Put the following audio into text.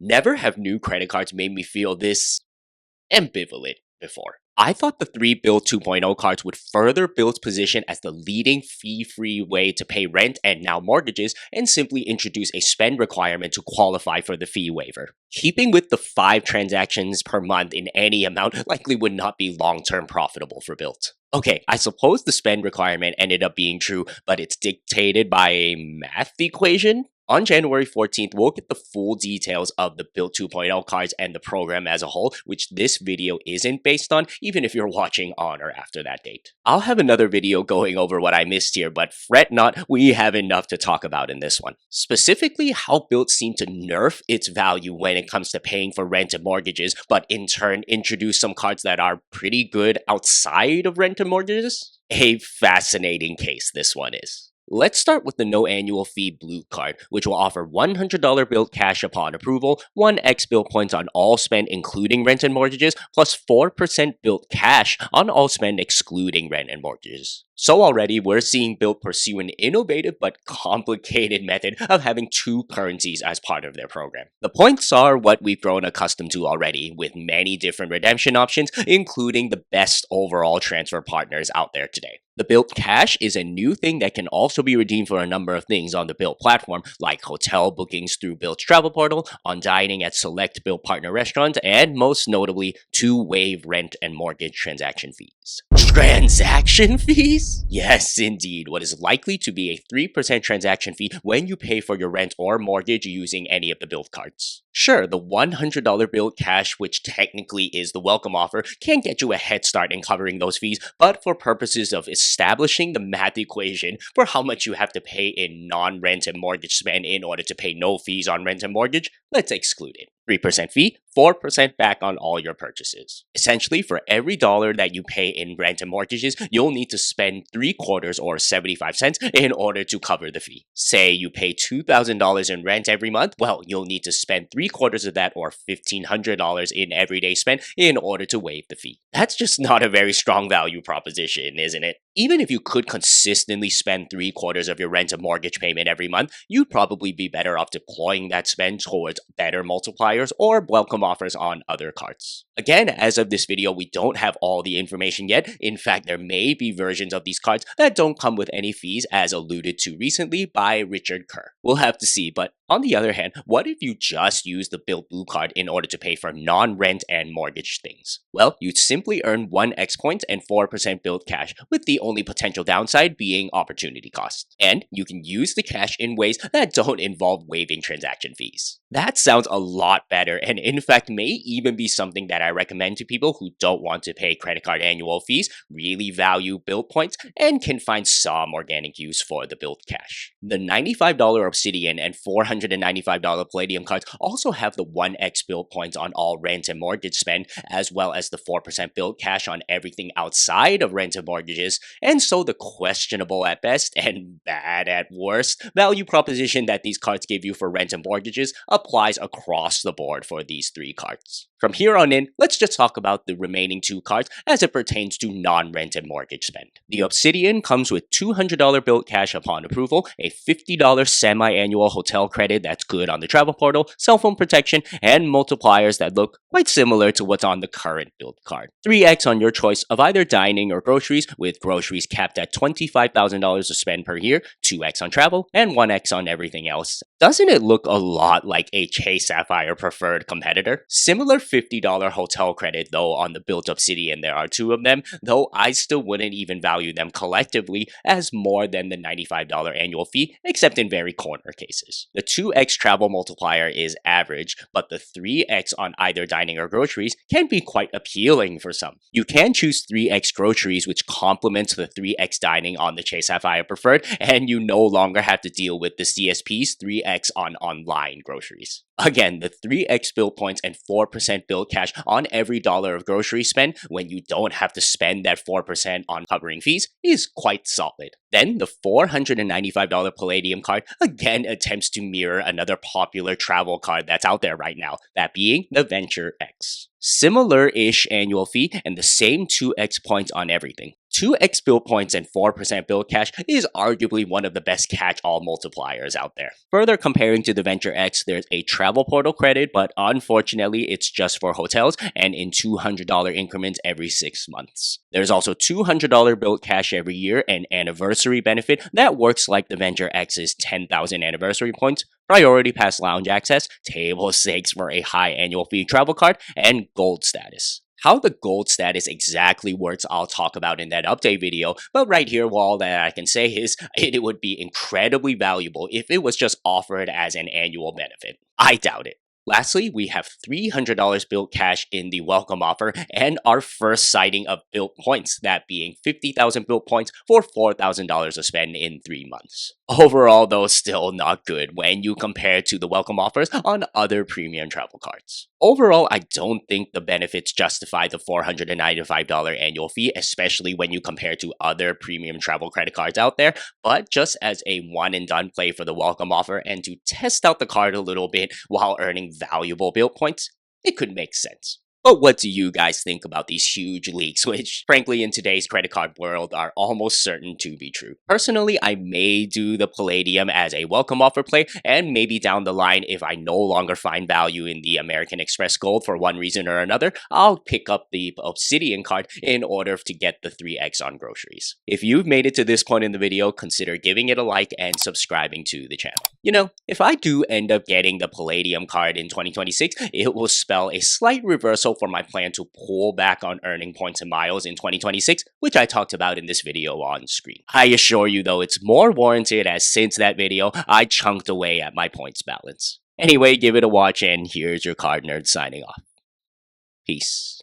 Never have new credit cards made me feel this ambivalent before. I thought the three BILT 2.0 cards would further BILT's position as the leading fee-free way to pay rent and now mortgages, and simply introduce a spend requirement to qualify for the fee waiver. Keeping with the 5 transactions per month in any amount likely would not be long-term profitable for BILT. Okay, I suppose the spend requirement ended up being true, but it's dictated by a math equation? On January 14th, we'll get the full details of the BILT 2.0 cards and the program as a whole, which this video isn't based on, even if you're watching on or after that date. I'll have another video going over what I missed here, but fret not, we have enough to talk about in this one. Specifically, how BILT seemed to nerf its value when it comes to paying for rent and mortgages, but in turn introduce some cards that are pretty good outside of rent and mortgages. A fascinating case this one is. Let's start with the no annual fee Blue card, which will offer $100 BILT cash upon approval, 1x BILT points on all spend including rent and mortgages, plus 4% BILT cash on all spend excluding rent and mortgages. So already, we're seeing BILT pursue an innovative but complicated method of having 2 currencies as part of their program. The points are what we've grown accustomed to already, with many different redemption options, including the best overall transfer partners out there today. The BILT Cash is a new thing that can also be redeemed for a number of things on the BILT platform, like hotel bookings through BILT's travel portal, on dining at select BILT partner restaurants, and most notably, to waive rent and mortgage transaction fees. Transaction fees? Yes, indeed, what is likely to be a 3% transaction fee when you pay for your rent or mortgage using any of the BILT cards. Sure, the $100 BILT Cash, which technically is the welcome offer, can get you a head start in covering those fees, but for purposes of establishing the math equation for how much you have to pay in non-rent and mortgage spend in order to pay no fees on rent and mortgage, let's exclude it. 3% fee, 4% back on all your purchases. Essentially, for every dollar that you pay in rent and mortgages, you'll need to spend 3/4 or 75 cents in order to cover the fee. Say you pay $2,000 in rent every month, well, you'll need to spend 3/4 of that or $1,500 in everyday spend in order to waive the fee. That's just not a very strong value proposition, isn't it? Even if you could consistently spend 3/4 of your rent and mortgage payment every month, you'd probably be better off deploying that spend towards better multipliers or welcome offers on other cards. Again, as of this video, we don't have all the information yet. In fact, there may be versions of these cards that don't come with any fees, as alluded to recently by Richard Kerr. We'll have to see, but on the other hand, what if you just use the BILT Blue card in order to pay for non-rent and mortgage things? Well, you'd simply earn 1x points and 4% BILT cash, with the only potential downside being opportunity cost. And you can use the cash in ways that don't involve waiving transaction fees. That sounds a lot better, and in fact may even be something that I recommend to people who don't want to pay credit card annual fees, really value BILT points, and can find some organic use for the BILT cash. The $95 Obsidian and $495 Palladium cards also have the 1x BILT points on all rent and mortgage spend, as well as the 4% BILT cash on everything outside of rent and mortgages, and so the questionable at best and bad at worst value proposition that these cards give you for rent and mortgages applies across the board for these 3 cards. From here on in, let's just talk about the remaining 2 cards as it pertains to non-rent and mortgage spend. The Obsidian comes with $200 BILT cash upon approval, a $50 semi-annual hotel credit that's good on the travel portal, cell phone protection, and multipliers that look quite similar to what's on the current BILT card. 3x on your choice of either dining or groceries, with groceries capped at $25,000 to spend per year, 2x on travel, and 1x on everything else. Doesn't it look a lot like a Chase Sapphire preferred competitor? Similar $50 hotel credit though on the BILT Obsidian. There are 2 of them, though I still wouldn't even value them collectively as more than the $95 annual fee, except in very corner cases. The 2x travel multiplier is average, but the 3x on either dining or groceries can be quite appealing for some. You can choose 3x groceries, which complements the 3x dining on the Chase Sapphire preferred, and you no longer have to deal with the CSP's 3x on online groceries. Again, the 3x BILT points and 4% BILT cash on every dollar of grocery spend when you don't have to spend that 4% on covering fees is quite solid. Then the $495 Palladium card again attempts to mirror another popular travel card that's out there right now, that being the Venture X. Similar-ish annual fee and the same 2x points on everything. 2x build points and 4% build cash is arguably one of the best catch-all multipliers out there. Further comparing to the Venture X, there's a travel portal credit, but unfortunately it's just for hotels and in $200 increments every 6 months. There's also $200 build cash every year and anniversary benefit that works like the Venture X's 10,000 anniversary points, priority pass lounge access, table stakes for a high annual fee travel card, and gold status. How the gold status exactly works I'll talk about in that update video, but right here all that I can say is it would be incredibly valuable if it was just offered as an annual benefit. I doubt it. Lastly, we have $300 built cash in the welcome offer and our first sighting of built points, that being 50,000 built points for $4,000 to spend in 3 months. Overall, though, still not good when you compare to the welcome offers on other premium travel cards. Overall, I don't think the benefits justify the $495 annual fee, especially when you compare to other premium travel credit cards out there, but just as a one and done play for the welcome offer and to test out the card a little bit while earning valuable build points, it could make sense. But what do you guys think about these huge leaks, which frankly in today's credit card world are almost certain to be true? Personally, I may do the Palladium as a welcome offer play, and maybe down the line, if I no longer find value in the American Express Gold for one reason or another, I'll pick up the Obsidian card in order to get the 3x on groceries. If you've made it to this point in the video, consider giving it a like and subscribing to the channel. You know, if I do end up getting the Palladium card in 2026, it will spell a slight reversal for my plan to pull back on earning points and miles in 2026, which I talked about in this video on screen. I assure you though, it's more warranted as since that video, I chunked away at my points balance. Anyway, give it a watch and here's your card nerd signing off. Peace.